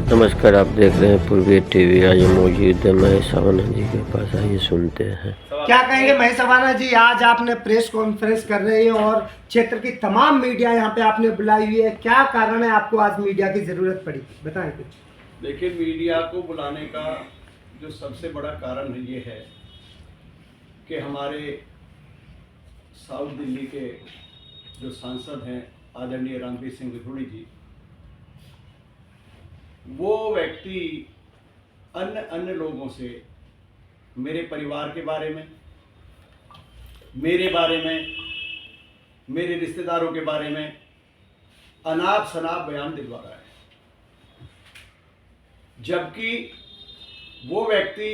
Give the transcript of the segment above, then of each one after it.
नमस्कार, आप देख रहे हैं पूर्वी टीवी। आज मौजूद है महेश अवाना जी के पास, आइए सुनते हैं। क्या कहेंगे महेश अवाना जी, आज आपने प्रेस कॉन्फ्रेंस कर रहे हैं और क्षेत्र की तमाम मीडिया यहाँ पे आपने बुलाई हुई है, क्या कारण है आपको आज मीडिया की जरूरत पड़ी, बताएं कुछ। देखिए, मीडिया को बुलाने का जो सबसे बड़ा कारण ये है कि हमारे साउथ दिल्ली के जो सांसद हैं आदरणीय रणबीर सिंह विधुड़ी जी, वो व्यक्ति अन्य लोगों से मेरे परिवार के बारे में, मेरे बारे में, मेरे रिश्तेदारों के बारे में अनाप शनाप बयान दिलवा रहा है, जबकि वो व्यक्ति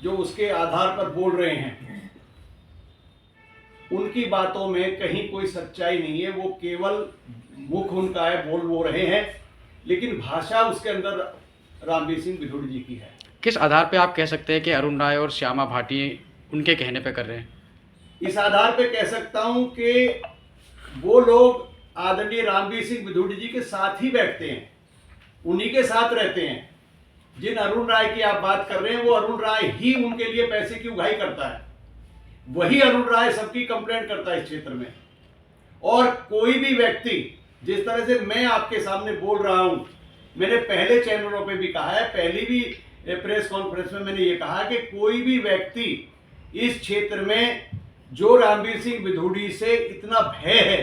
जो उसके आधार पर बोल रहे हैं उनकी बातों में कहीं कोई सच्चाई नहीं है। वो केवल मुख उनका है, बोल वो रहे हैं, लेकिन भाषा उसके अंदर रणबीर सिंह विधुड़ी जी की है। किस आधार पे आप कह सकते हैं कि अरुण राय और श्यामा भाटी उनके कहने पे कर रहे हैं? इस आधार पे कह सकता हूं कि वो लोग आदरणीय रणबीर सिंह विधुड़ी जी के साथ ही बैठते हैं, उन्हीं के साथ रहते हैं। जिन अरुण राय की आप बात कर रहे हैं, वो अरुण राय ही उनके लिए पैसे की उगाही करता है। वही अरुण राय सबकी कंप्लेंट करता है इस क्षेत्र में। और कोई भी व्यक्ति, जिस तरह से मैं आपके सामने बोल रहा हूं, मैंने पहले चैनलों पे भी कहा है, पहली भी प्रेस कॉन्फ्रेंस में मैंने ये कहा कि कोई भी व्यक्ति इस क्षेत्र में जो रणबीर सिंह विधुड़ी से इतना भय है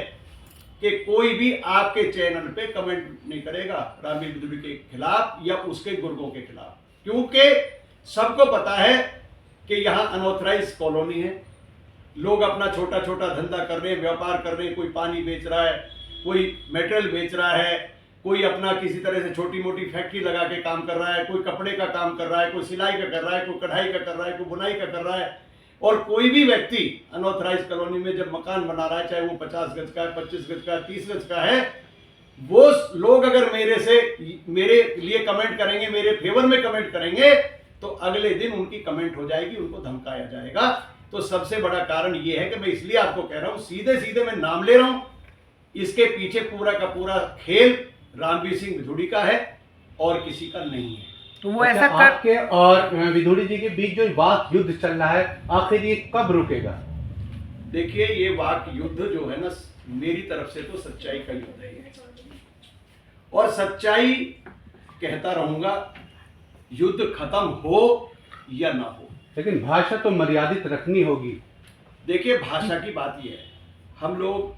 कि कोई भी आपके चैनल पे कमेंट नहीं करेगा रणबीर विधुड़ी के खिलाफ या उसके गुर्गों के खिलाफ, क्योंकि सबको पता है कि यहाँ अनऑथराइज कॉलोनी है। लोग अपना छोटा छोटा धंधा कर रहे हैं, व्यापार कर रहे हैं। कोई पानी बेच रहा है, कोई मेटेरियल बेच रहा है, कोई अपना किसी तरह से छोटी मोटी फैक्ट्री लगा के काम कर रहा है, कोई कपड़े का काम कर रहा है, कोई सिलाई का कर रहा है, कोई कढ़ाई का कर रहा है, कोई बुनाई का कर रहा है। और कोई भी व्यक्ति अनऑथराइज कॉलोनी में जब मकान बना रहा है, चाहे वो 50 गज का है, 25 गज का है, 30 गज का है, वो लोग अगर मेरे लिए कमेंट करेंगे, मेरे फेवर में कमेंट करेंगे, तो अगले दिन उनकी कमेंट हो जाएगी, उनको धमकाया जाएगा। तो सबसे बड़ा कारण ये है कि मैं इसलिए आपको कह रहा हूं, सीधे सीधे मैं नाम ले रहा हूं, इसके पीछे पूरा का पूरा खेल रणबीर सिंह विधुड़ी का है और किसी का नहीं है। तो वो ऐसा आपके और विधुड़ी जी के बीच जो वाक युद्ध चल रहा है, आखिर ये कब रुकेगा? देखिए, ये वाक युद्ध जो है ना, मेरी तरफ से तो सच्चाई का युद्ध है और सच्चाई कहता रहूंगा, युद्ध खत्म हो या ना हो। लेकिन भाषा तो मर्यादित रखनी होगी। देखिए, भाषा की बात यह है, हम लोग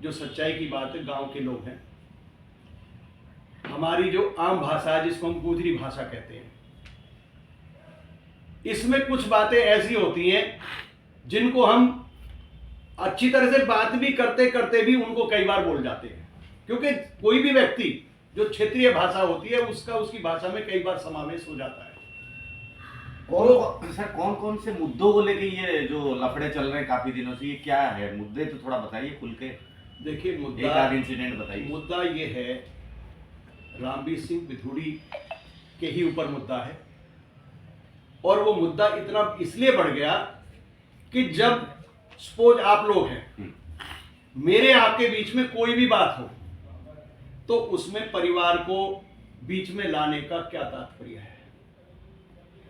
जो सच्चाई की बात है, गांव के लोग हैं, हमारी जो आम भाषा है जिसको हम गोजरी भाषा कहते हैं, इसमें कुछ बातें ऐसी होती हैं जिनको हम अच्छी तरह से बात भी करते करते भी उनको कई बार बोल जाते हैं, क्योंकि कोई भी व्यक्ति जो क्षेत्रीय भाषा होती है उसकी भाषा में कई बार समावेश हो जाता है। कौन कौन से मुद्दों को लेके ये जो लफड़े चल रहे हैं काफी दिनों से, ये क्या है मुद्दे? तो थोड़ा बताइए खुल के। देखिए, एक आध इंसिडेंट बताइए। मुद्दा ये है, रणबीर सिंह विधुड़ी के ही ऊपर मुद्दा है। और वो मुद्दा इतना इसलिए बढ़ गया कि जब सपोज आप लोग हैं, मेरे आपके बीच में कोई भी बात हो, तो उसमें परिवार को बीच में लाने का क्या तात्पर्य है?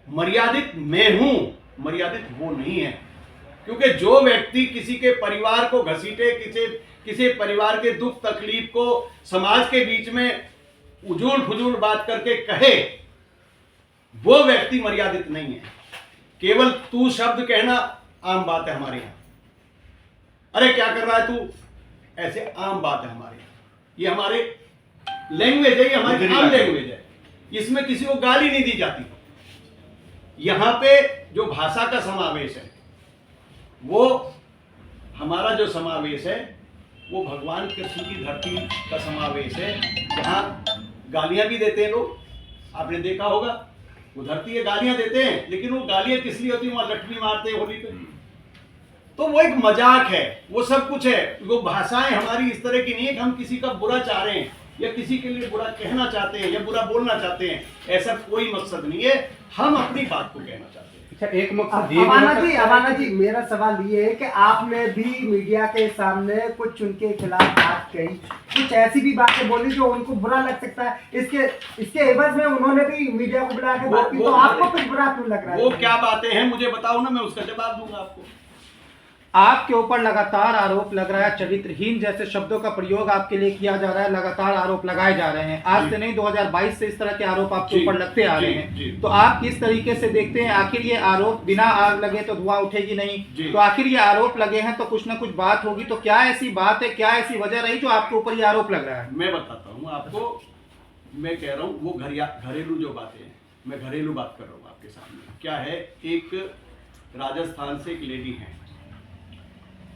मर्यादित मैं हूं, मर्यादित वो नहीं है। क्योंकि जो व्यक्ति किसी के परिवार को घसीटे, किसी परिवार के दुख तकलीफ को समाज के बीच में उजूल फुजूल बात करके कहे, वो व्यक्ति मर्यादित नहीं है। केवल तू शब्द कहना आम बात है हमारे यहां। अरे क्या कर रहा है तू, ऐसे आम बात है हमारे यहां। ये हमारे लैंग्वेज है, ये हमारी आम लैंग्वेज है, इसमें किसी को गाली नहीं दी जाती। यहां पे जो भाषा का समावेश है, वो हमारा जो समावेश है, वो भगवान कृष्ण की धरती का समावेश है। जहां गालियां भी देते हैं लोग, आपने देखा होगा, वो धरती है, गालियां देते हैं, लेकिन वो गालियां किस लिए होती है? वहां लक्ष्मी मारते हैं होली पे, तो वो एक मजाक है, वो सब कुछ है। वो भाषाएं हमारी इस तरह की नहीं है कि हम किसी का बुरा चाह रहे हैं या किसी के लिए बुरा कहना चाहते हैं या बुरा बोलना चाहते हैं, ऐसा कोई मकसद नहीं है। हम अपनी बात को कहना चाहते हैं। अच्छा, एक मकसद ये भी हो अवाना सकता जी, मेरा सवाल ये है कि आपने भी मीडिया के सामने कुछ उनके खिलाफ बात कही, कुछ ऐसी भी बातें बोली जो उनको बुरा लग सकता है, इसके एवज में उन्होंने भी मीडिया को बुला के बात की, तो आपको कुछ बुरा क्यों लग रहा है? वो क्या बातें हैं मुझे बताओ ना, मैं उसका जवाब दूंगा आपको। आपके ऊपर लगातार आरोप लग रहा है, चरित्रहीन जैसे शब्दों का प्रयोग आपके लिए किया जा रहा है, लगातार आरोप लगाए जा रहे हैं। आज से नहीं, 2022 से इस तरह के आरोप आपके ऊपर लगते आ रहे हैं। तो आप किस तरीके से देखते हैं? आखिर ये आरोप, बिना आग लगे तो धुआं उठेगी नहीं, तो आखिर ये आरोप लगे हैं तो कुछ ना कुछ बात होगी। तो क्या ऐसी बात है, क्या ऐसी वजह रही जो आपके ऊपर ये आरोप लग रहा है? मैं बताता हूँ आपको। मैं कह रहा हूँ वो घरेलू जो बातें हैं, मैं घरेलू बात कर रहा हूँ आपके सामने। क्या है, एक राजस्थान से एक लेडी है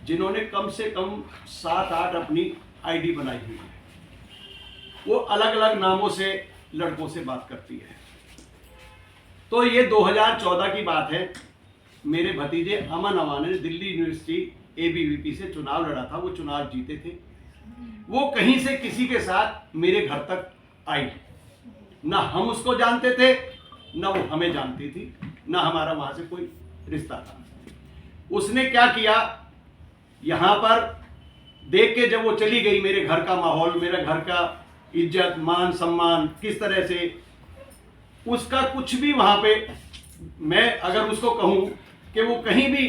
जिन्होंने कम से कम 7-8 अपनी आईडी बनाई हुई है। वो अलग अलग नामों से लड़कों से बात करती है। तो ये 2014 की बात है। मेरे भतीजे अमन अवाना ने दिल्ली यूनिवर्सिटी ABVP से चुनाव लड़ा था, वो चुनाव जीते थे। वो कहीं से किसी के साथ मेरे घर तक आई, ना हम उसको जानते थे, ना वो हमें जानती थी, ना हमारा वहां से कोई रिश्ता था। उसने क्या किया, यहां पर देख के जब वो चली गई, मेरे घर का माहौल, मेरे घर का इज्जत मान सम्मान किस तरह से, उसका कुछ भी वहां पे, मैं अगर उसको कहूं कि वो कहीं भी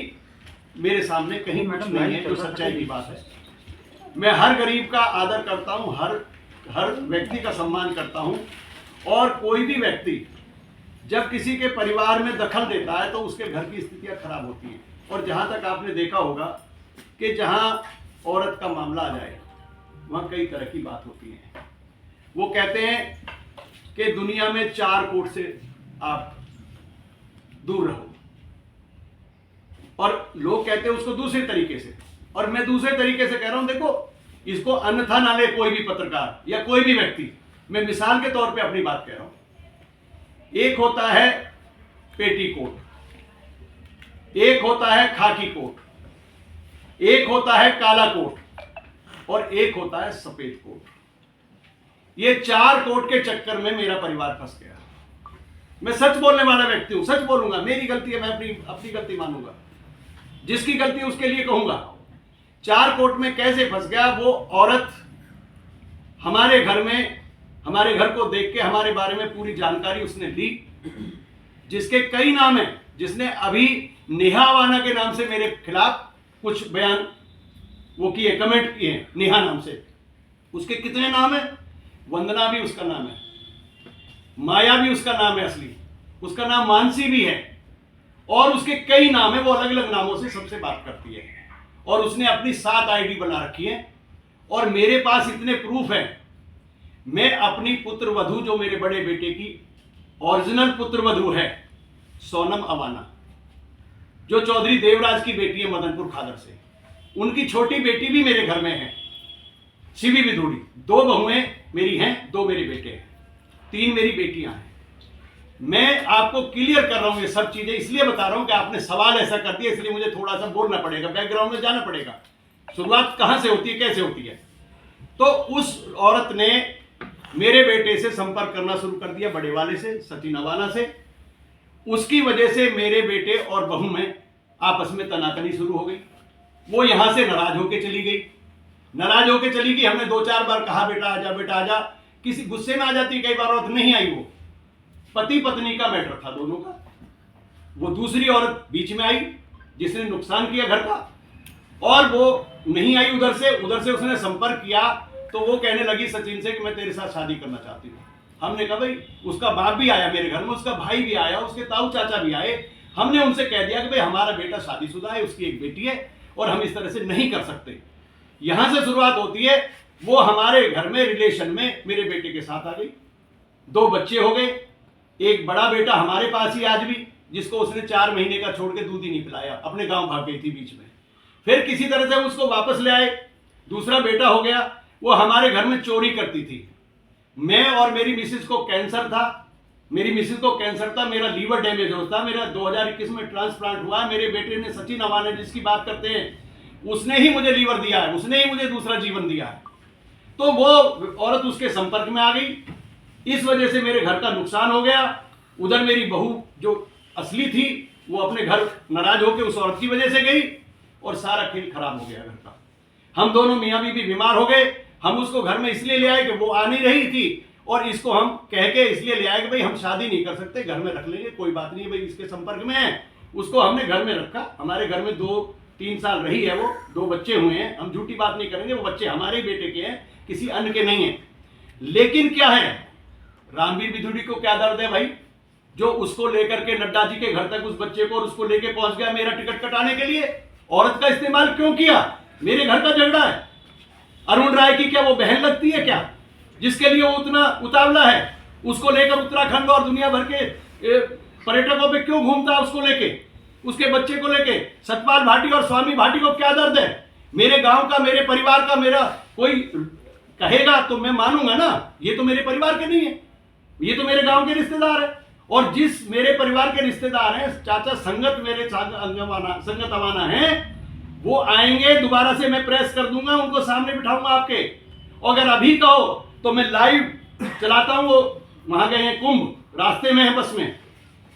मेरे सामने कहीं कुछ नहीं है, जो सच्चाई की बात है। मैं हर गरीब का आदर करता हूं, हर व्यक्ति का सम्मान करता हूं, और कोई भी व्यक्ति जब किसी के परिवार में दखल देता है तो उसके घर की स्थितियां खराब होती हैं। और जहां तक आपने देखा होगा कि जहां औरत का मामला आ जाए वहां कई तरह की बात होती है। वो कहते हैं कि दुनिया में 4 कोट से आप दूर रहो, और लोग कहते हैं उसको दूसरे तरीके से, और मैं दूसरे तरीके से कह रहा हूं। देखो, इसको अन्यथा ना ले कोई भी पत्रकार या कोई भी व्यक्ति, मैं मिसाल के तौर पे अपनी बात कह रहा हूं। एक होता है पेटी कोट, एक होता है खाकी कोट, एक होता है काला कोट, और एक होता है सफेद कोट। ये 4 कोट के चक्कर में मेरा परिवार फंस गया। मैं सच बोलने वाला व्यक्ति हूं, सच बोलूंगा। मेरी गलती है, मैं अपनी गलती मानूंगा, जिसकी गलती है उसके लिए कहूंगा। 4 कोट में कैसे फंस गया? वो औरत हमारे घर में, हमारे घर को देख के हमारे बारे में पूरी जानकारी उसने ली, जिसके कई नाम हैं, जिसने अभी नेहा अवाना के नाम से मेरे खिलाफ कुछ बयान वो किए, कमेंट किए हैं नेहा नाम से। उसके कितने नाम है? वंदना भी उसका नाम है, माया भी उसका नाम है असली, उसका नाम मानसी भी है, और उसके कई नाम है। वो अलग अलग नामों से सबसे बात करती है, और उसने अपनी 7 आईडी बना रखी है। और मेरे पास इतने प्रूफ हैं। मैं अपनी पुत्र वधू, जो मेरे बड़े बेटे की ओरिजिनल पुत्र वधू है, सोनम अवाना, जो चौधरी देवराज की बेटी है मदनपुर खादर से, उनकी छोटी बेटी भी मेरे घर में है, शिवी विधूड़ी। 2 बहुएं मेरी हैं, 2 मेरे बेटे हैं, 3 मेरी बेटियां हैं। मैं आपको क्लियर कर रहा हूं ये सब चीजें, इसलिए बता रहा हूं कि आपने सवाल ऐसा कर दिया, इसलिए मुझे थोड़ा सा बोलना पड़ेगा, बैकग्राउंड में जाना पड़ेगा, शुरुआत कहां से होती है, कैसे होती है। तो उस औरत ने मेरे बेटे से संपर्क करना शुरू कर दिया, बड़े वाले से, सचिन अवाना से। उसकी वजह से मेरे बेटे और बहू में आपस में तनातनी शुरू हो गई। वो यहां से नाराज होके चली गई, नाराज होके चली गई। हमने 2-4 बार कहा बेटा आजा, बेटा आजा, किसी गुस्से में आ जाती, कई बार औरत नहीं आई। वो पति पत्नी का मैटर था दोनों का। वो दूसरी औरत बीच में आई जिसने नुकसान किया घर का, और वो नहीं आई उधर से उसने संपर्क किया, तो वो कहने लगी सचिन से कि मैं तेरे साथ शादी करना चाहती हूँ। हमने कहा भाई, उसका बाप भी आया मेरे घर में, उसका भाई भी आया, उसके ताऊ चाचा भी आए। हमने उनसे कह दिया कि भाई हमारा बेटा शादीशुदा है, उसकी एक बेटी है, और हम इस तरह से नहीं कर सकते। यहां से शुरुआत होती है। वो हमारे घर में रिलेशन में मेरे बेटे के साथ आ गई, 2 बच्चे हो गए। एक बड़ा बेटा हमारे पास ही आज भी, जिसको उसने 4 महीने का छोड़ के दूध ही नहीं पिलाया, अपने गांव भाग गई थी बीच में। फिर किसी तरह से उसको वापस ले आए, दूसरा बेटा हो गया। वो हमारे घर में चोरी करती थी। मैं और मेरी मिसेज को कैंसर था, मेरा लीवर डैमेज होता, मेरा 2021 में ट्रांसप्लांट हुआ। मेरे बेटे ने, सचिन अवाना जिसकी बात करते हैं, उसने ही मुझे लीवर दिया है, उसने ही मुझे दूसरा जीवन दिया है। तो वो औरत उसके संपर्क में आ गई, इस वजह से मेरे घर का नुकसान हो गया। उधर मेरी बहू जो असली थी वो अपने घर नाराज होकर उस औरत की वजह से गई और सारा खेल खराब हो गया घर का। हम दोनों मियाँ बीवी बीमार हो गए। हम उसको घर में इसलिए ले आए कि वो आ नहीं रही थी, और इसको हम कह के इसलिए ले आए कि भाई हम शादी नहीं कर सकते, घर में रख लेंगे, कोई बात नहीं भाई, इसके संपर्क में है। उसको हमने घर में रखा। हमारे घर में 2-3 साल रही है वो, 2 बच्चे हुए हैं। हम झूठी बात नहीं करेंगे, वो बच्चे हमारे ही बेटे के हैं, किसी अन्य के नहीं है। लेकिन क्या है, रामवीर विधुड़ी को क्या दर्द है भाई, जो उसको लेकर के नड्डा जी के घर तक उस बच्चे को और उसको लेके पहुंच गया मेरा टिकट कटाने के लिए। औरत का इस्तेमाल क्यों किया? मेरे घर का झगड़ा है। अरुण राय की क्या वो बहन लगती है क्या, जिसके लिए वो उतना उतावला है? उसको लेकर उत्तराखंड और दुनिया भर के पर्यटकों पे क्यों घूमता है? उसको लेके, उसके बच्चे को लेके। सतपाल भाटी और स्वामी भाटी को क्या दर्द है? मेरे गांव का, मेरे परिवार का, मेरा कोई कहेगा तो मैं मानूंगा ना, ये तो मेरे परिवार के नहीं है, ये तो मेरे गांव के रिश्तेदार है। और जिस मेरे परिवार के रिश्तेदार हैं, चाचा संगत मेरे संगत अवाना है, वो आएंगे दोबारा से, मैं प्रेस कर दूंगा, उनको सामने बिठाऊंगा आपके। और अगर अभी कहो तो मैं लाइव चलाता हूं, वो वहां गए हैं कुंभ, रास्ते में है बस में,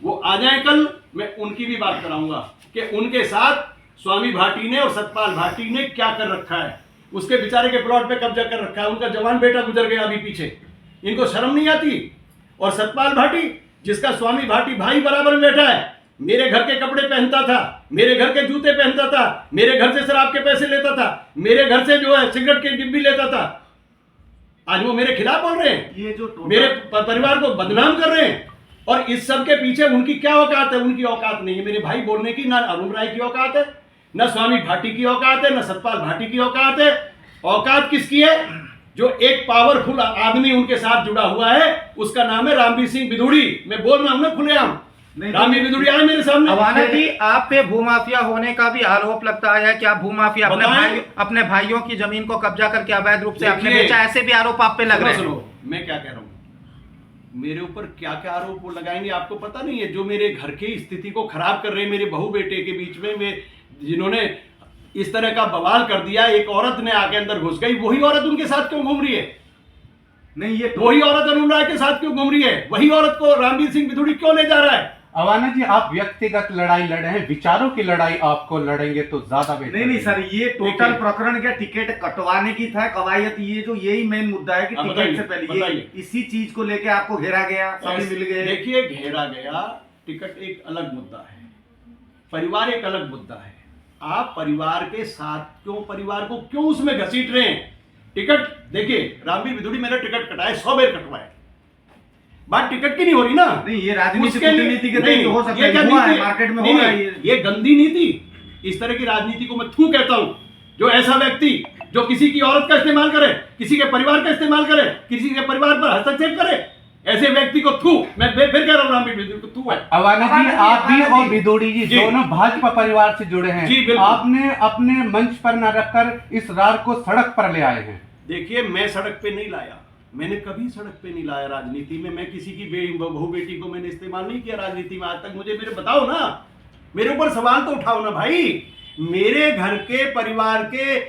वो आ जाए कल, मैं उनकी भी बात कराऊंगा कि उनके साथ स्वामी भाटी ने और सतपाल भाटी ने क्या कर रखा है। उसके बेचारे के प्लॉट पे कब्जा कर रखा है, उनका जवान बेटा गुजर गया अभी पीछे, इनको शर्म नहीं आती। और सतपाल भाटी, जिसका स्वामी भाटी भाई बराबर में बैठा है, मेरे घर के कपड़े पहनता था, मेरे घर के जूते पहनता था, मेरे घर से शराब के पैसे लेता था, मेरे घर से जो है सिगरेट की डिब्बी लेता था, आज वो मेरे खिलाफ बोल रहे हैं, ये जो मेरे परिवार को बदनाम कर रहे हैं। और इस सब के पीछे उनकी क्या औकात है? उनकी औकात नहीं है मेरे भाई बोलने की, ना अरुण राय की औकात है, ना स्वामी भाटी की औकात है, ना सतपाल भाटी की औकात है। औकात किसकी है? जो एक पावरफुल आदमी उनके साथ जुड़ा हुआ है, उसका नाम है रामवीर सिंह विधुड़ी। मैं बोल रहा हूं ना खुलेआम, रामवीर विधुड़ी आए मेरे सामने। अवाना जी, आप पे भूमाफिया होने का भी आरोप लगता है कि आप भूमाफिया अपने भाइयों की जमीन को कब्जा करके अवैध रूप से आपने बेचा, ऐसे भी आरोप आप पे लग रहे हैं। सुनो, मैं क्या कह रहा हूं, मेरे ऊपर क्या क्या आरोप वो लगाएंगे आपको पता नहीं है। जो मेरे घर की स्थिति को खराब कर रहे हैं, मेरे बहू बेटे के बीच में जिन्होंने इस तरह का बवाल कर दिया, एक औरत ने आके अंदर घुस गई, वही औरत उनके साथ क्यों घूम रही है? नहीं, ये वही औरत अरुण राय के साथ क्यों घूम रही है? वही औरत को रामवीर सिंह विधुड़ी क्यों ले जा रहा है? अवाना जी, आप व्यक्तिगत लड़ाई लड़े हैं, विचारों की लड़ाई आपको लड़ेंगे तो ज्यादा बेहतर। नहीं सर, ये टोटल प्रकरण क्या टिकट कटवाने की था कवायद, ये जो यही मेन मुद्दा है कि टिकट से पहले ये इसी चीज को लेके आपको घेरा गया, सभी मिल गए। देखिए, घेरा गया, टिकट एक अलग मुद्दा है, परिवार एक अलग मुद्दा है। आप परिवार के साथ क्यों, परिवार को क्यों उसमें घसीट रहे हैं? टिकट देखिए, रामवीर विधुड़ी मेरा टिकट कटाए, 100 बार कटवाए, बात टिकट की नहीं हो रही ना। नहीं, ये राजनीति कूटनीति के तहत हो सकता है, क्या हुआ है, मार्केट में हो रहा है ये गंदी नीति। इस तरह की राजनीति को मैं थू कहता हूं। जो ऐसा व्यक्ति जो किसी की औरत का इस्तेमाल करे, किसी के परिवार का इस्तेमाल करे, किसी के परिवार पर हस्तक्षेप करे, ऐसे व्यक्ति को थू, मैं फिर कह रहा हूं, रामवीर विधुड़ी को थू है। अवाना जी, आप भी और विधुड़ी जी दोनों भाजपा परिवार से जुड़े हैं, आपने अपने मंच पर न रखकर इस रार को सड़क पर ले आए हैं। देखिए, मैं सड़क पे नहीं लाया, मैंने कभी सड़क पे नहीं लाया राजनीति में। मैं किसी की बहू बेटी को मैंने इस्तेमाल नहीं किया राजनीति में आज तक। मुझे मेरे बताओ ना, मेरे ऊपर सवाल तो उठाओ ना भाई। मेरे घर के परिवार के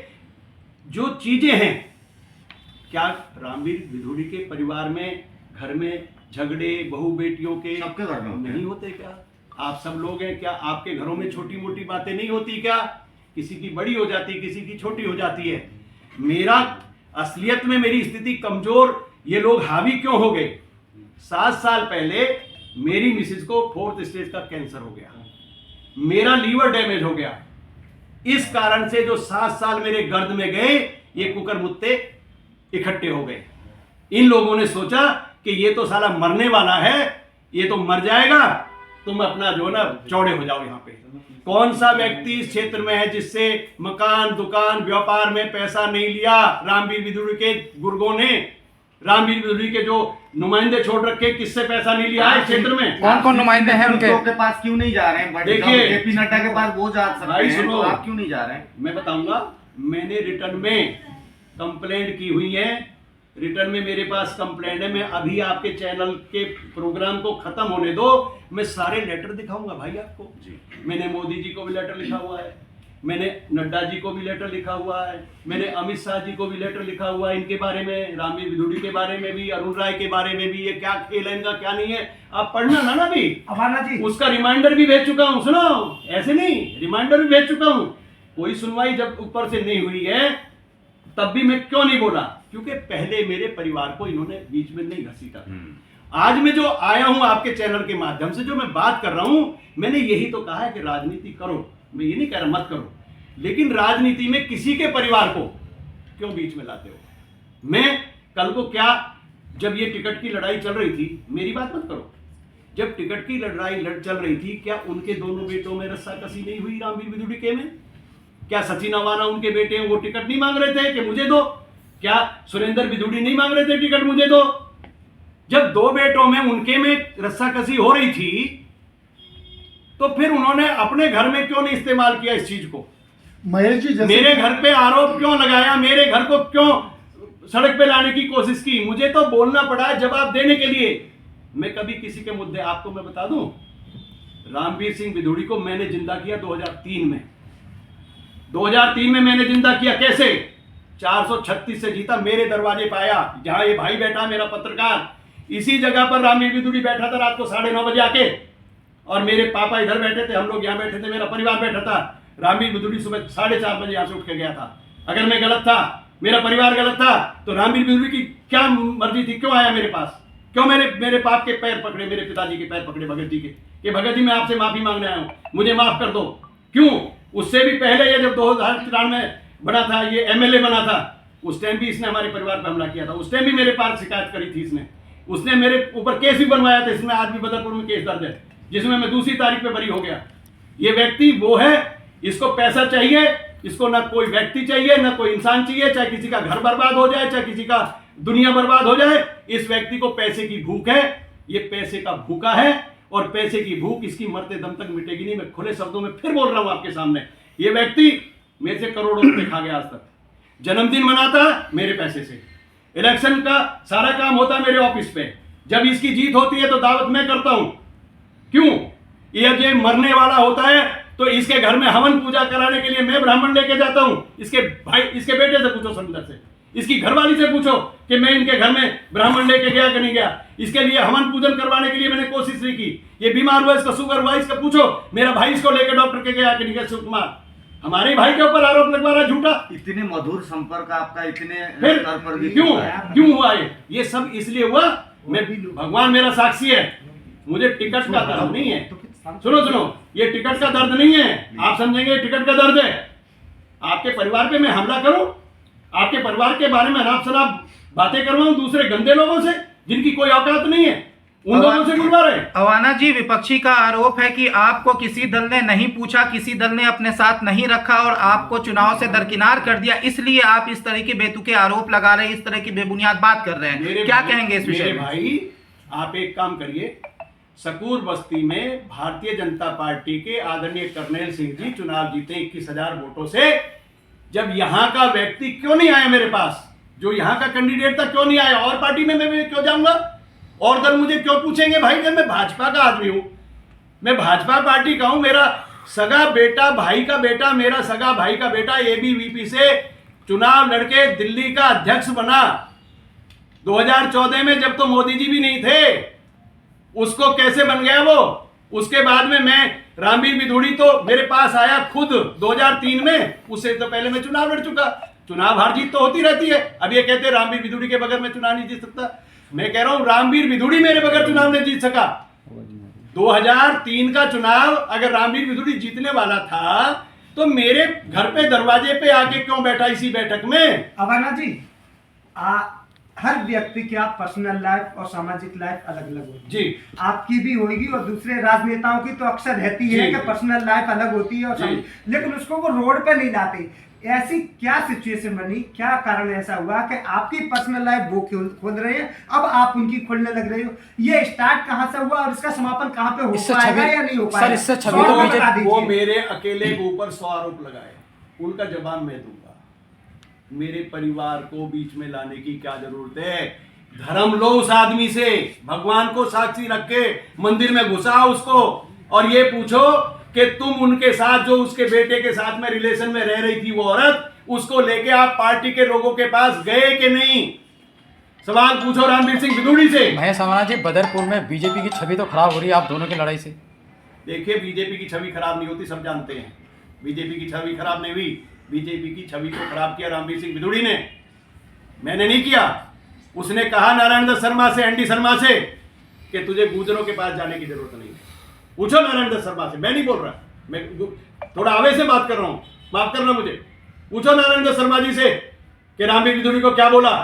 जो चीजें हैं, क्या रामवीर विधुड़ी के परिवार में, घर में झगड़े बहू बेटियों के सबके घर में नहीं होते क्या? आप सब लोग हैं क्या? आपके घरों में छोटी मोटी बातें नहीं होती क्या? किसी की बड़ी हो जाती, किसी की छोटी हो जाती है। मेरा असलियत में मेरी स्थिति कमजोर, ये लोग हावी क्यों हो गए? 7 साल पहले मेरी मिसेज को 4th स्टेज का कैंसर हो गया, मेरा लीवर डैमेज हो गया। इस कारण से जो 7 साल मेरे गर्द में गए, ये कुकर मुत्ते इकट्ठे हो गए। इन लोगों ने सोचा कि ये तो साला मरने वाला है, ये तो मर जाएगा, तुम अपना जो ना चौड़े हो जाओ। यहाँ पे कौन सा व्यक्ति इस क्षेत्र में है जिससे मकान दुकान व्यापार में पैसा नहीं लिया? रामवीर विधुड़ी के गुर्गों ने, रामवीर विधुड़ी के जो नुमाइंदे छोड़ रखे, किससे पैसा नहीं लिया है इस क्षेत्र में? कौन कौन नुमाइंदे हैं उनके? के पास क्यों नहीं जा रहे हैं? देखिए, जेपी नड्डा के पास वो जा सकते हैं, तो आप क्यों नहीं जा रहे हैं? मैं बताऊंगा, मैंने रिटर्न में कंप्लेंट की हुई है, रिटर्न में मेरे पास कंप्लेंट है। मैं अभी आपके चैनल के प्रोग्राम को खत्म होने दो, मैं सारे लेटर दिखाऊंगा भाई आपको। मैंने मोदी जी को भी लेटर लिखा हुआ है, मैंने नड्डा जी को भी लेटर लिखा हुआ है, मैंने अमित शाह जी को भी लेटर लिखा हुआ है इनके बारे में, रामवीर विदुड़ी के बारे में भी, अरुण राय के बारे में भी। ये क्या खेल है इनका, क्या नहीं है, आप पढ़ना ना भी। अवाना जी उसका रिमाइंडर भी भेज चुका हूँ, सुनो, ऐसे नहीं, रिमाइंडर भी भेज चुका हूँ। कोई सुनवाई जब ऊपर से नहीं हुई है तब भी मैं क्यों नहीं बोला, क्योंकि पहले मेरे परिवार को इन्होंने बीच में नहीं घसीटा। आज मैं जो आया हूं आपके चैनल के माध्यम से, जो मैं बात कर रहा हूं, मैंने यही तो कहा है कि राजनीति करो, मैं ये नहीं कह रहा मत करो, लेकिन राजनीति में किसी के परिवार को क्यों बीच में लाते हो। मैं कल को क्या, जब ये टिकट की लड़ाई चल रही थी, मेरी बात मत करो, जब टिकट की लड़ाई चल रही थी, क्या उनके दोनों बेटों में रस्साकसी नहीं हुई रामवीर विदुड़ी के में? क्या सचिन अवाना उनके बेटे हैं, वो टिकट नहीं मांग रहे थे कि मुझे दो? क्या सुरेंद्र विदुड़ी नहीं मांग रहे थे टिकट मुझे दो? जब दो बेटों में उनके में रस्साकसी हो रही थी तो फिर उन्होंने अपने घर में क्यों नहीं इस्तेमाल किया इस चीज को? महेश जी, मेरे घर पे आरोप क्यों लगाया, मेरे घर को क्यों सड़क पे लाने की कोशिश की? मुझे तो बोलना पड़ा जवाब देने के लिए। मैं कभी किसी के मुद्दे, आपको मैं बता दूं, रामवीर सिंह विदुड़ी को मैंने जिंदा किया 2003 में। 2003 में मैंने जिंदा किया। कैसे? 436 से जीता, मेरे दरवाजे पे आया, जहां ये भाई बैठा मेरा पत्रकार, इसी जगह पर रामवीर विदुड़ी बैठा था रात को 9:30 बजे आके, और मेरे पापा इधर बैठे थे, हम लोग यहाँ बैठे थे, मेरा परिवार बैठा था। रामवीर विदुड़ी सुबह 4:30 बजे यहाँ से उठ के गया था। अगर मैं गलत था, मेरा परिवार गलत था, तो रामवीर विदुड़ी की क्या मर्जी थी, क्यों आया मेरे पास? क्यों मेरे बाप के पैर पकड़े, मेरे पिताजी के पैर पकड़े, भगत जी के, कि भगत जी मैं आपसे माफी मांगने आया हूँ, मुझे माफ कर दो? क्यों? उससे भी पहले ये जब 2004 में बना था, ये एमएलए बना था, उस टाइम भी इसने हमारे परिवार पर हमला किया था। उस टाइम भी मेरे पास शिकायत करी थी इसने, उसने मेरे ऊपर केस भी बनवाया था। इसमें आज भी बदरपुर में केस दर्ज है, जिसमें मैं दूसरी तारीख पे बरी हो गया। ये व्यक्ति वो है, इसको पैसा चाहिए, इसको ना कोई व्यक्ति चाहिए, ना कोई इंसान चाहिए, चाहे किसी का घर बर्बाद हो जाए, चाहे किसी का दुनिया बर्बाद हो जाए, इस व्यक्ति को पैसे की भूख है। ये पैसे का भूखा है, और पैसे की भूख इसकी मरते दम तक मिटेगी नहीं। मैं खुले शब्दों में फिर बोल रहा हूं आपके सामने, ये व्यक्ति मेरे से करोड़ों रुपए खा गया आज तक। जन्मदिन मनाता मेरे पैसे से, इलेक्शन का सारा काम होता मेरे ऑफिस पे, जब इसकी जीत होती है तो दावत मैं करता हूं। क्यों? ये मरने वाला होता है तो इसके घर में हवन पूजा कराने के लिए मैं ब्राह्मण लेके जाता हूं। इसके भाई, इसके बेटे से पूछो, सुंदर से, इसकी घरवाली से पूछो कि मैं इनके घर में ब्राह्मण लेके गया कि नहीं गया। इसके लिए हवन पूजन करवाने के लिए मैंने कोशिश नहीं की। ये बीमार हुआ, इसका शुगर हुआ, इसका पूछो, मेरा भाई इसको लेके डॉक्टर के गया कि नहीं गया? शिव कुमार हमारे भाई के ऊपर आरोप लगवा रहा झूठा। इतने मधुर संपर्क आपका इतने फिर स्तर पर भी क्यों हुआ ये सब इसलिए हुआ, मैं भगवान मेरा साक्षी है, मुझे टिकट का दर्द नहीं है। सुनो, ये टिकट का दर्द नहीं है, आप समझेंगे टिकट का दर्द है। आपके परिवार पे मैं हमला करूं, आपके परिवार के बारे में अनाप शनाप बातें करवाऊं दूसरे गंदे लोगों से, जिनकी कोई औकात नहीं है, उन लोगों से बुलवा रहे। अवाना जी, विपक्षी का आरोप है कि आपको किसी दल ने नहीं पूछा, किसी दल ने अपने साथ नहीं रखा और आपको चुनाव से दरकिनार कर दिया, इसलिए आप इस तरह के बेतुके आरोप लगा रहे हैं, इस तरह की बेबुनियाद बात कर रहे हैं। क्या कहेंगे इस विषय में? भाई आप एक काम करिए, सकूर बस्ती में भारतीय जनता पार्टी के आदरणीय कर्नैल सिंह जी चुनाव जीते 21,000 वोटों से। जब यहाँ का व्यक्ति क्यों नहीं आया मेरे पास, जो यहाँ का कैंडिडेट था क्यों नहीं आया? और पार्टी में मैं क्यों जाऊंगा? और दल मुझे क्यों पूछेंगे? भाई मैं भाजपा का आदमी हूं, मैं भाजपा पार्टी का हूं। मेरा सगा बेटा, भाई का बेटा, मेरा सगा भाई का बेटा एबीवीपी से चुनाव लड़के दिल्ली का अध्यक्ष बना 2014 में, जब तो मोदी जी भी नहीं थे। उसको कैसे बन गया वो? उसके बाद में मैं रामवीर विदुड़ी तो मेरे पास आया खुद 2003 में, उससे तो पहले मैं चुनाव लड़ चुका। चुनाव हार जीत तो होती रहती है। अब ये कहते हैं रामवीर विदुड़ी के बगैर मैं चुनाव नहीं जीत सकता। मैं कह रहा हूं रामवीर विदुड़ी मेरे बगैर चुनाव नहीं जीत सका। 2003 का चुनाव अगर रामवीर विदुड़ी जीतने वाला था तो मेरे घर पे दरवाजे पे आके क्यों बैठा इसी बैठक में? अवाना जी, हर व्यक्ति की आप पर्सनल लाइफ और सामाजिक लाइफ अलग अलग होगी जी। आपकी भी होगी और दूसरे राजनेताओं की तो अक्सर रहती है कि पर्सनल लाइफ अलग होती है और लेकिन उसको वो रोड पे नहीं लाते। ऐसी क्या सिचुएशन बनी, क्या कारण ऐसा हुआ कि आपकी पर्सनल लाइफ वो खोल रहे हैं, अब आप उनकी खोलने लग रहे हो? ये स्टार्ट कहां से हुआ और इसका समापन कहां पे हो पाएगा या नहीं हो पाएगा? इससे छवि तो बता दीजिए। वो मेरे अकेले के ऊपर 100 आरोप लगाए, उनका जवाब मैं दूंगा। मेरे परिवार को बीच में लाने की क्या जरूरत है? धर्म लो उस आदमी से, भगवान को साक्षी रख के मंदिर में घुसाओ उसको, और ये पूछो कि तुम उनके साथ, जो उसके बेटे के साथ में रिलेशन में रह रही थी वो औरत, उसको लेके आप पार्टी के लोगों के पास गए कि नहीं? सवाल पूछो रणबीर सिंह बिधूड़ी से। महेश सावना जी, बदरपुर में बीजेपी की छवि तो खराब हो रही है आप दोनों की लड़ाई से। देखिए, बीजेपी की छवि खराब नहीं होती, सब जानते हैं। बीजेपी की छवि खराब नहीं हुई। बीजेपी की छवि को खराब किया रणबीर सिंह बिधूड़ी ने, मैंने नहीं किया। उसने कहा नारायण दत्त शर्मा से, एनडी शर्मा से, कि तुझे गुजरों के पास जाने की जरूरत नहीं है। पूछो नारायण दत्त शर्मा से, मैं नहीं बोल रहा, मैं थोड़ा आवेश से बात कर रहा हूं, माफ करना मुझे। पूछो नारायण दत्त शर्मा जी से कि रणबीर बिधूड़ी को क्या बोला,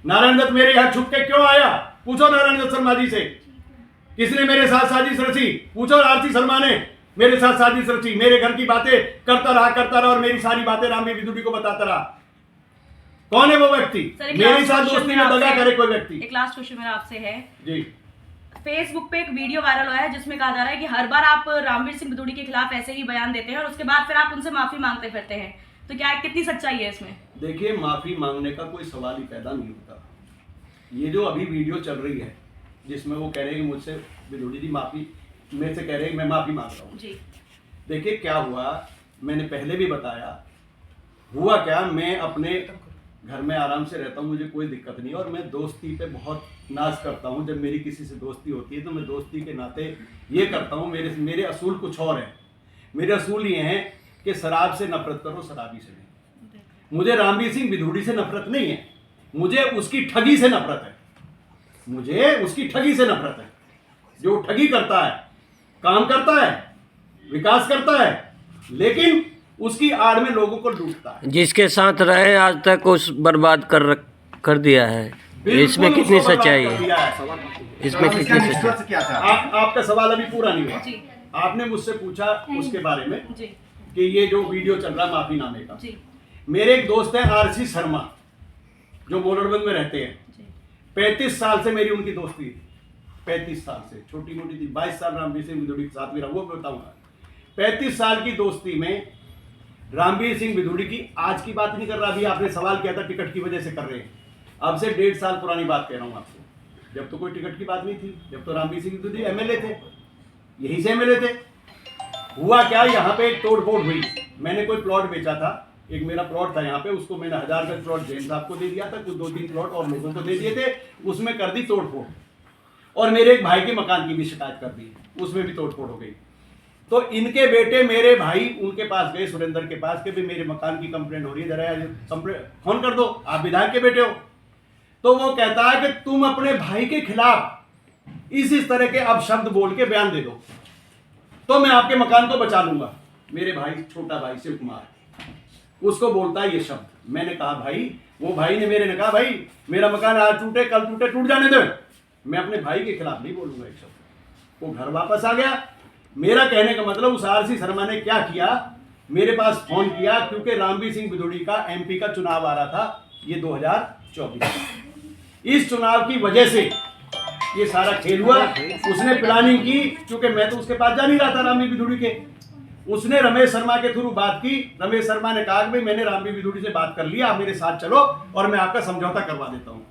नारायण दत्त मेरे यहां छुप के क्यों आया? पूछो नारायण दत्त शर्मा जी से, किसने मेरे साथ साजिश रची? पूछो आरती शर्मा ने मेरे साथ साजिश रची, मेरे घर की बातें करता रहा और मेरी सारी बातें रणबीर बिधूड़ी को बताता रहा। कौन है वो व्यक्ति? मेरे साथ दोस्ती में दगा करे कोई व्यक्ति? एक लास्ट क्वेश्चन मेरा आपसे है जी। फेसबुक पे एक वीडियो वायरल हुआ है जिसमें कहा जा रहा है कि हर बार आप रणबीर सिंह बिधूड़ी के खिलाफ ऐसे ही बयान देते हैं और उसके बाद फिर आप उनसे माफी मांगते फिरते हैं, तो क्या कितनी सच्चाई है इसमें? देखिए, माफी मांगने का कोई सवाल ही पैदा नहीं होता। ये जो अभी वीडियो चल रही है जिसमें वो कह रहे हैं कि मुझसे बिधूड़ी जी माफी, मेरे से कह रहे हैं कि मैं माफी मांग रहा हूँ जी। देखिए क्या हुआ, मैंने पहले भी बताया, हुआ क्या, मैं अपने घर में आराम से रहता हूँ, मुझे कोई दिक्कत नहीं, और मैं दोस्ती पे बहुत नाज करता हूँ। जब मेरी किसी से दोस्ती होती है तो मैं दोस्ती के नाते ये करता हूँ, मेरे असूल कुछ और हैं। मेरे असूल ये हैं कि शराब से नफरत करो, शराबी से नहीं। मुझे रणबीर सिंह बिधूड़ी से नफरत नहीं है, मुझे उसकी ठगी से नफरत है। मुझे उसकी ठगी से नफरत है। जो ठगी करता है, काम करता है, विकास करता है, लेकिन उसकी आड़ में लोगों को लूटता है। जिसके साथ रहे आज तक उस बर्बाद कर दिया है। इसमें कितनी सच्चाई है? इसमें कितनी सच्चाई? आपका सवाल अभी पूरा नहीं हुआ। आपने मुझसे पूछा उसके बारे में कि ये जो वीडियो चल रहा माफीनामे का, मेरे एक दोस्त है आरसी शर्मा जो मोरडबंद में रहते हैं। 35 साल से मेरी उनकी दोस्ती थी, 35 साल से, छोटी मोटी थी। 22 साल रणबीर सिंह बिधूड़ी के साथ भी रहा, वो बताऊंगा। 35 साल की दोस्ती में रणबीर सिंह बिधूड़ी की आज की बात नहीं कर रहा, अभी आपने सवाल किया था टिकट की वजह से कर रहे हैं, अब से 1.5 साल पुरानी बात कह रहा हूं आपसे, जब तो कोई टिकट की बात नहीं थी, जब तो रणबीर सिंह बिधूड़ी एमएलए थे, यहीं से एमएलए थे। हुआ क्या, यहाँ पे एक तोड़फोड़ हुई। मैंने कोई प्लॉट बेचा था, एक मेरा प्लॉट था यहाँ पे, उसको मैंने 1000 का प्लॉट जैन साहब को दे दिया था, कुछ 2-3 प्लॉट और लोगों को दे दिए थे, उसमें कर दी तोड़फोड़, और मेरे एक भाई के मकान की भी शिकायत कर दी, उसमें भी तोड़फोड़ हो गई। तो इनके बेटे मेरे भाई उनके पास गए, सुरेंद्र के पास, कि भाई मेरे मकान की कंप्लेंट हो रही है, जरा फोन कर दो, आप विधायक के बेटे हो। तो वो कहता है कि तुम अपने भाई के खिलाफ इस तरह के अपशब्द बोल के बयान दे दो तो मैं आपके मकान को बचा लूंगा। मेरे भाई, छोटा भाई शिव कुमार, उसको बोलता है ये शब्द। मैंने कहा भाई, वो भाई ने मेरे ने कहा भाई मेरा मकान आज टूटे कल टूटे, टूट जाने दो, मैं अपने भाई के खिलाफ नहीं बोलूंगा एक शब्द। वो घर वापस आ गया। मेरा कहने का मतलब, उस आरसी शर्मा ने क्या किया, मेरे पास फोन किया, क्योंकि रणबीर सिंह बिधूड़ी का एमपी का चुनाव आ रहा था, ये 2024। इस चुनाव की वजह से ये सारा खेल हुआ। उसने प्लानिंग की, क्योंकि मैं तो उसके पास जा नहीं रहा था रणबीर बिधूड़ी के, उसने रमेश शर्मा के थ्रू बात की। रमेश शर्मा ने कहा कि भाई मैंने रणबीर बिधूड़ी से बात कर लिया, आप मेरे साथ चलो और मैं आपका समझौता करवा देता हूँ।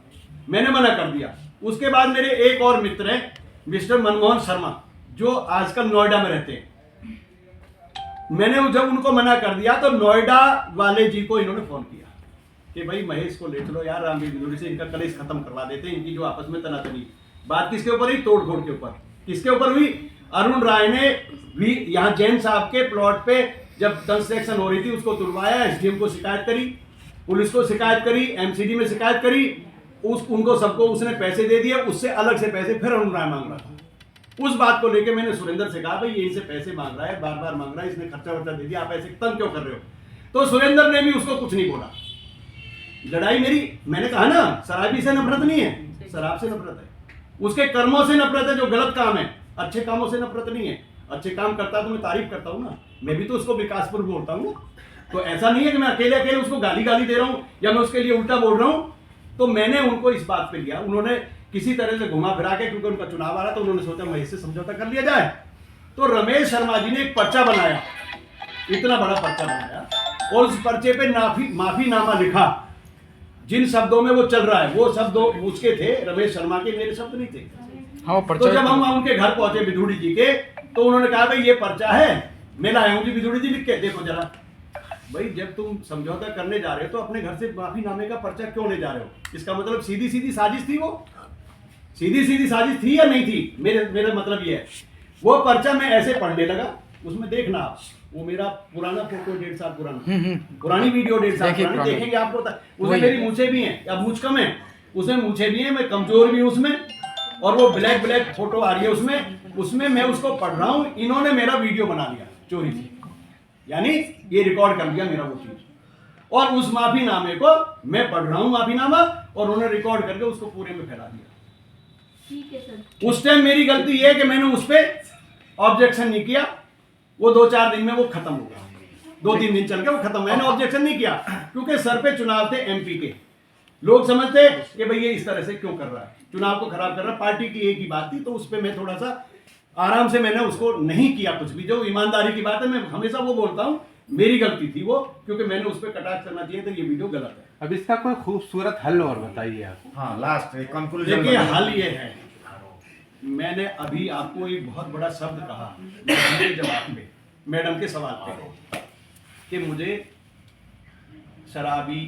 मैंने मना कर दिया। उसके बाद मेरे एक और मित्र हैं, मिस्टर मनमोहन शर्मा, जो आजकल नोएडा में रहते हैं। मैंने जब उनको मना कर दिया तो नोएडा वाले जी को इन्होंने फोन किया कि भाई महेश को ले चलो यार, रणबीर बिधूड़ी से इनका कलेश खत्म करवा देते हैं, इनकी जो आपस में तनातनी। बात किसके ऊपर हुई? तोड़फोड़ के ऊपर। किसके ऊपर हुई? अरुण राय ने भी यहाँ जैन साहब के प्लॉट पे जब कंस्ट्रक्शन हो रही थी उसको तुड़वाया, एसडीएम को शिकायत करी, पुलिस को शिकायत करी, एमसीडी में शिकायत करी, उनको सबको उसने पैसे दे दिए, उससे अलग से पैसे फिर अरुण राय मांग रहा था। उस बात को लेकर मैंने सुरेंद्र से कहा भाई ये इनसे पैसे मांग रहा है, बार बार मांग रहा है, इसने खर्चा वर्चा दे दिया, आप ऐसे तंग क्यों कर रहे हो? तो सुरेंद्र ने भी उसको कुछ नहीं बोला। लड़ाई मेरी, मैंने कहा ना, शराबी से नफरत नहीं है, शराब से नफरत है, उसके कर्मों से नफरत है जो गलत काम है, अच्छे कामों से नफरत नहीं है। अच्छे काम करता है तो मैं तारीफ करता हूँ ना, मैं भी तो उसको विकासपुर बोलता हूँ ना। तो ऐसा नहीं है कि मैं अकेले अकेले उसको गाली दे रहा हूँ या मैं उसके लिए उल्टा बोल रहा हूँ। तो मैंने उनको इस बात पे लिया, उन्होंने किसी तरह से घुमा फिरा के, क्योंकि उनका चुनाव आ रहा, तो उन्होंने सोचा महेश से समझौता कर लिया जाए। तो रमेश शर्मा जी ने एक पर्चा बनाया, इतना बड़ा पर्चा बनाया, और उस पर्चे पे माफीनामा लिखा। जिन शब्दों में वो चल रहा है वो शब्द उसके थे, रमेश शर्मा के, मेरे शब्द नहीं थे। हाँ, तो जब हम उनके घर पहुंचे बिधूड़ी जी के, तो उन्होंने कहा भाई ये पर्चा है, मैं लाया हूँ जी विदुड़ी जी लिख के, देखो जरा भाई, जब तुम समझौता करने जा रहे हो तो अपने घर से माफीनामे का पर्चा क्यों ले जा रहे हो? इसका मतलब सीधी सीधी साजिश थी, वो सीधी सीधी साजिश थी या नहीं थी? मेरा मतलब ये है, वो पर्चा मैं ऐसे पढ़ने लगा, उसमें देखना आप, वो मेरा पुराना फोटो 1.5 साल पुराना, पुरानी वीडियो 1.5 साल पुरानी देखेंगे आपको, उसमें मेरी मूछें भी हैं, या मूछ कम है, उसमें मूछें भी हैं, मैं कमजोर भी हूँ उसमें, और वो ब्लैक फोटो आ रही है उसमें मैं उसको पढ़ रहा हूँ, इन्होंने मेरा वीडियो बना लिया चोरी से, यानी ये रिकॉर्ड कर लिया मेरा वो चीज, और उस माफीनामे को मैं पढ़ रहा हूँ माफीनामा, और उन्होंने रिकॉर्ड करके उसको पूरे में फैला दिया। ठीक है सर। उस टाइम मेरी गलती ये है कि मैंने उस पर ऑब्जेक्शन नहीं किया, वो 2-4 दिन में वो खत्म हो गया, 2-3 दिन चल के वो खत्म, मैंने ऑब्जेक्शन नहीं किया, क्योंकि सर पे चुनाव थे एमपी के, लोग समझते कि भाई ये इस तरह से क्यों कर रहा है, चुनाव को खराब कर रहा है, पार्टी की एक ही बात थी, तो उस पर मैं थोड़ा सा आराम से मैंने उसको नहीं किया कुछ भी, जो ईमानदारी की बात है, मैं हमेशा वो बोलता हूँ, मेरी गलती थी वो, क्योंकि मैंने उस पर कटाक्ष करना चाहिए था, ये वीडियो गलत है। अब इसका कोई खूबसूरत हल और बताइए आप। हाँ, लास्ट कंक्लूजन। देखिए हल ये है, मैंने अभी आपको एक बहुत बड़ा शब्द कहा मैडम के जवाब पे, मैडम के सवाल पे, कि मुझे शराबी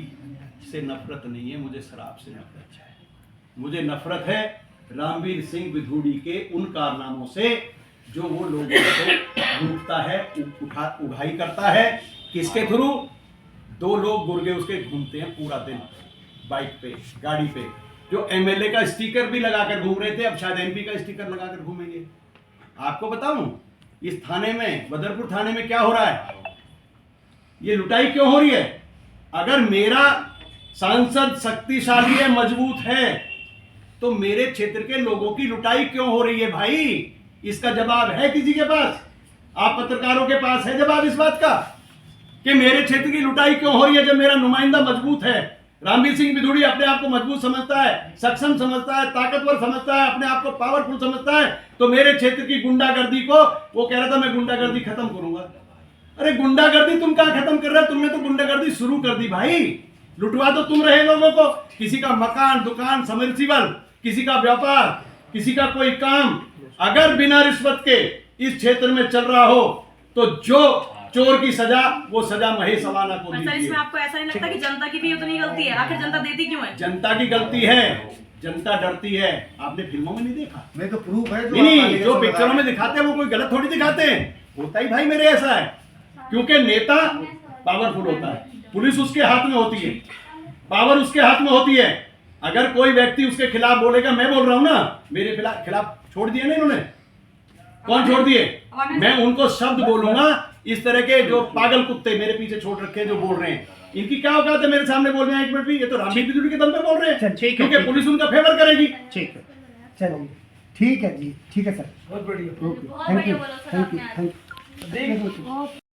से नफरत नहीं है, मुझे शराब से नफरत है, मुझे नफरत है रामवीर सिंह विधूड़ी के उन कारनामों से जो वो लोगों को लूटता है, उगाही करता है, किसके थ्रू? 2 लोग गुर्गे उसके घूमते हैं पूरा दिन बाइक पे, गाड़ी पे, जो एमएलए का स्टिकर भी लगाकर घूम रहे थे, अब शायद एमपी का स्टिकर लगाकर घूमेंगे। आपको बताऊं इस थाने में, बदरपुर थाने में क्या हो रहा है, ये लुटाई क्यों हो रही है? अगर मेरा सांसद शक्तिशाली है, मजबूत है, तो मेरे क्षेत्र के लोगों की लुटाई क्यों हो रही है भाई? इसका जवाब है किसी के पास? आप पत्रकारों के पास है जवाब इस बात का कि मेरे क्षेत्र की लुटाई क्यों हो रही है? जब मेरा नुमाइंदा मजबूत है, रामवीर सिंह विधूड़ी अपने आप को मजबूत समझता है, सक्षम समझता है, ताकतवर समझता है, अपने आप को पावरफुल समझता है, तो मेरे क्षेत्र की गुंडागर्दी को वो कह रहा था मैं गुंडागर्दी खत्म करूंगा। अरे गुंडागर्दी तुम कहां खत्म कर रहे हो? तुमने तो गुंडागर्दी शुरू कर दी भाई, लुटवा तो तुम रहे लोगों को, किसी का मकान, दुकान, समर्सिबल, किसी का व्यापार, किसी का कोई काम, अगर बिना रिश्वत के इस क्षेत्र में चल रहा हो तो जो चोर की सजा, वो सजा महेश अवाना को सर, दीजिए। इसमें आपको ऐसा नहीं लगता कि जनता की भी उतनी गलती है? आखिर जनता देती क्यों है? जनता की गलती है, जनता डरती है। आपने फिल्मों में नहीं देखा? नहीं तो प्रूफ है नहीं, जो पिक्चरों में दिखाते हैं वो कोई गलत थोड़ी दिखाते हैं, होता ही भाई मेरे ऐसा है, क्योंकि नेता पावरफुल होता है, पुलिस उसके हाथ में होती है, पावर उसके हाथ में होती है। अगर कोई व्यक्ति उसके खिलाफ बोलेगा, मैं बोल रहा हूं ना, मेरे खिलाफ छोड़ दिए ना इन्होंने, कौन छोड़ दिए? मैं उनको शब्द बोलूंगा, इस तरह के जो पागल कुत्ते मेरे पीछे छोड़ रखे हैं जो बोल रहे हैं, इनकी क्या औकात है मेरे सामने बोल रहे हैं? 1 मिनट भी, ये तो रामवीर विधूड़ी के दम पे बोल रहे हैं, क्योंकि पुलिस उनका फेवर करेगी। ठीक है, चलिए ठीक है जी, ठीक है सर, बहुत बढ़िया, okay, thank you, thank you, thank you.